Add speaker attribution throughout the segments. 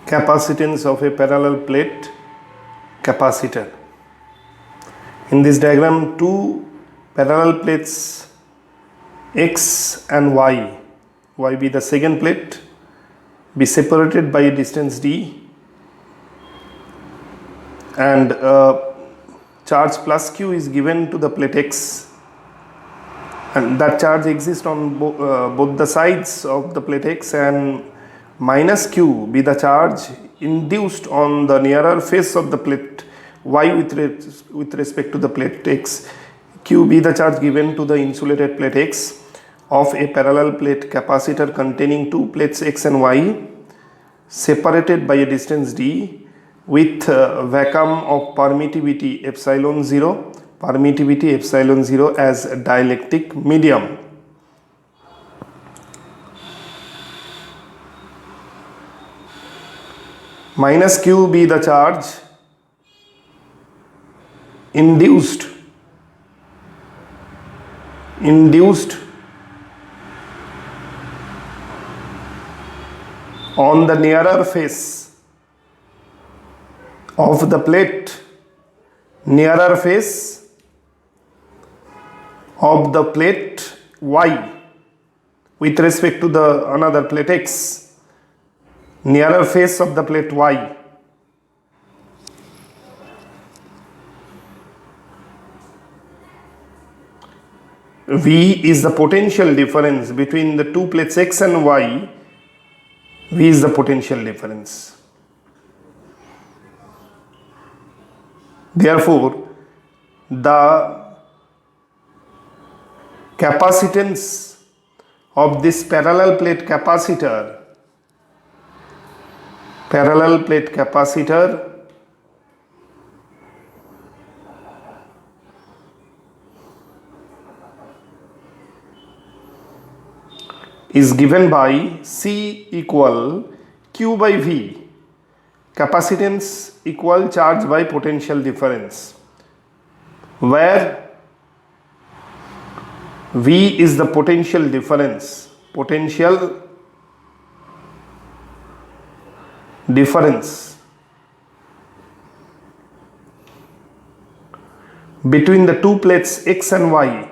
Speaker 1: Capacitance of a parallel plate capacitor. In this diagram, two parallel plates X and Y be the second plate, be separated by a distance d, and charge plus q is given to the plate X, and that charge exists on both the sides of the plate X, and minus q be the charge induced on the nearer face of the plate Y with respect to the plate X. Q be the charge given to the insulated plate X of a parallel plate capacitor containing two plates X and Y separated by a distance d with vacuum of permittivity epsilon 0 as a dielectric medium. Minus q be the charge induced on the nearer face of the plate, Y with respect to the another plate X, nearer face of the plate Y. V is the potential difference between the two plates X and Y. V is the potential difference. Therefore, the capacitance of this parallel plate capacitor is given by C equal Q by V, capacitance equal charge by potential difference, where V is the potential difference between the two plates X and Y.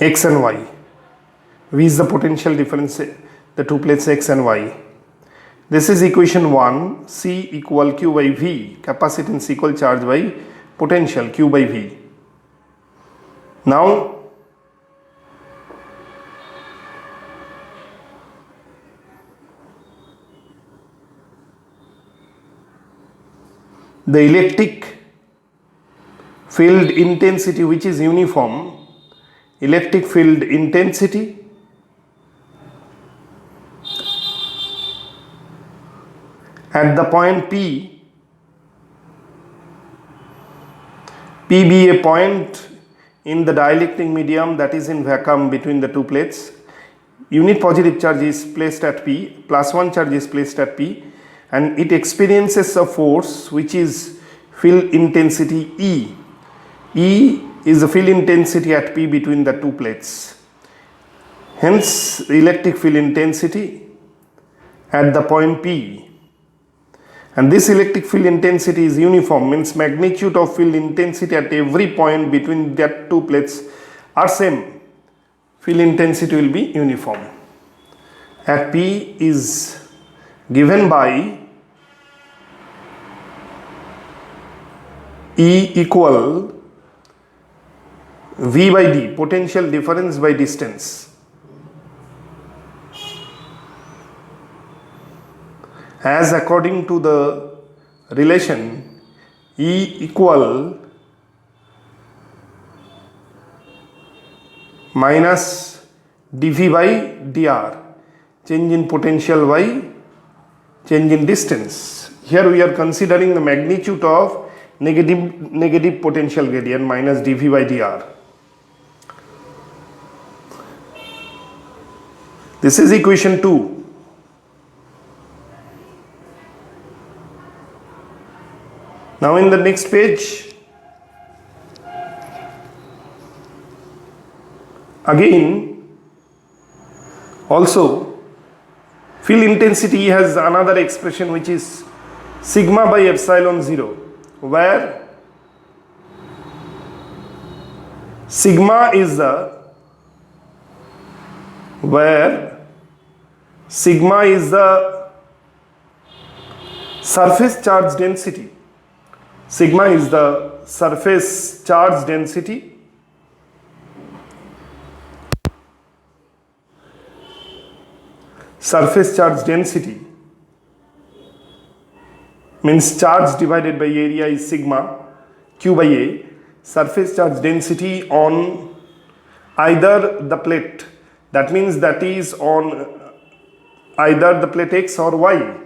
Speaker 1: X and Y. V is the potential difference, the two plates X and Y. This is equation 1. C equal Q by V, capacitance equal charge by potential Q by V. Now, the electric field intensity, which is uniform, electric field intensity at the point P be a point in the dielectric medium that is in vacuum between the two plates. Unit positive charge is placed at P, plus 1 charge is placed at P, and it experiences a force which is field intensity E. E is the field intensity at P between the two plates. Hence, the electric field intensity at the point P. And this electric field intensity is uniform, means magnitude of field intensity at every point between that two plates are same. Field intensity will be uniform. At P is given by E equal V by D, potential difference by distance, as according to the relation E equal minus dV by dr, change in potential by change in distance. Here we are considering the magnitude of negative potential gradient minus dV by dr. This is equation 2. Now in the next page, Again, also field intensity has another expression which is sigma by epsilon 0, where sigma is the surface charge density. Sigma is the surface charge density means charge divided by area is sigma q by a. Surface charge density on either the plate, that means that is on either the plate x or y,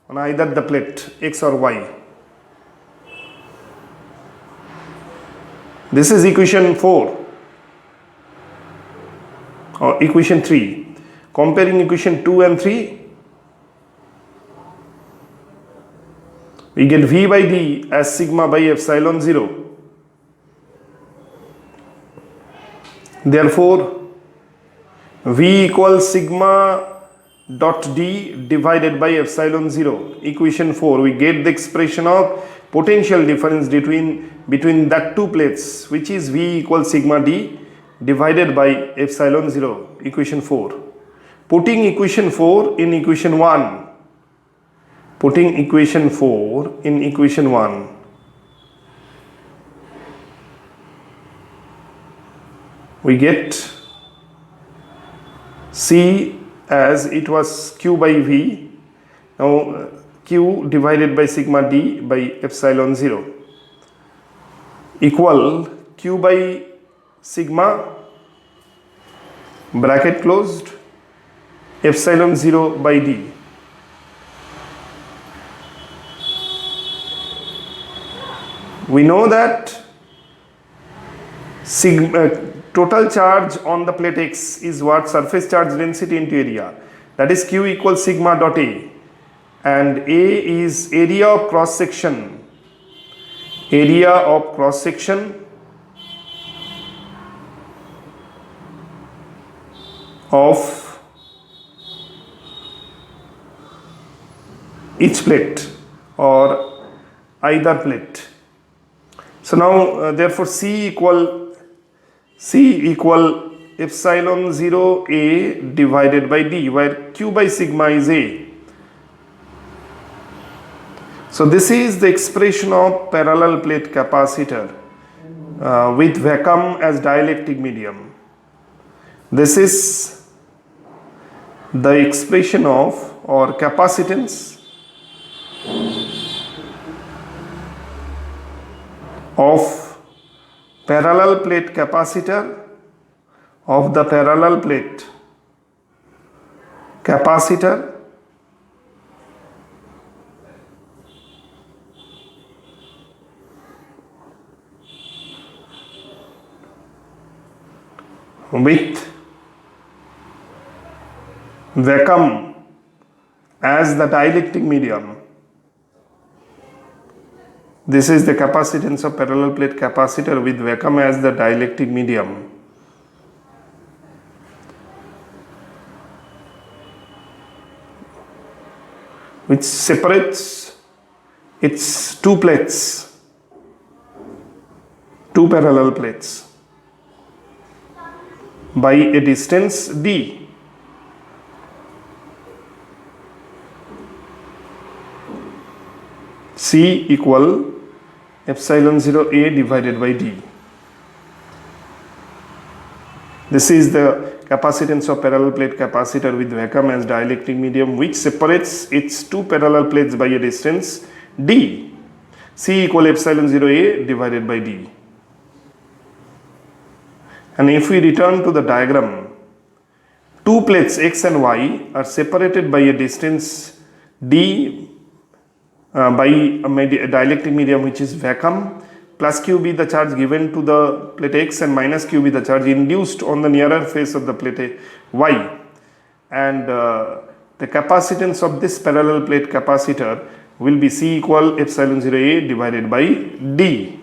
Speaker 1: on either the plate x or y. This is equation 4 or equation 3. Comparing equation 2 and 3, we get V by D as sigma by epsilon 0. Therefore, V equals sigma dot D divided by epsilon 0. Equation 4, we get the expression of potential difference between that two plates, which is V equals sigma D divided by epsilon 0. Equation 4. Putting equation 4 in equation 1. Putting equation 4 in equation 1. We get C as it was Q by V. Now Q divided by sigma D by epsilon 0 equal Q by sigma bracket closed epsilon 0 by D. We know that total charge on the plate X is what? Surface charge density into area, that is Q equals sigma dot A, and A is area of cross section of each plate or either plate. So now therefore C equal epsilon 0 A divided by D, where Q by sigma is A. So this is the expression of parallel plate capacitor with vacuum as dielectric medium. This is the expression of or capacitance of parallel plate capacitor of the parallel plate capacitor with vacuum as the dielectric medium. This is the capacitance of parallel plate capacitor with vacuum as the dielectric medium. Which separates its two plates, two parallel plates, by a distance d. C equal epsilon 0 A divided by D. This is the capacitance of parallel plate capacitor with vacuum as dielectric medium, which separates its two parallel plates by a distance d. C equal epsilon 0 A divided by D. And if we return to the diagram, two plates X and Y are separated by a distance d by a dielectric medium which is vacuum, plus Q be the charge given to the plate X and minus Q be the charge induced on the nearer face of the plate Y. And the capacitance of this parallel plate capacitor will be C equal epsilon 0 A divided by D.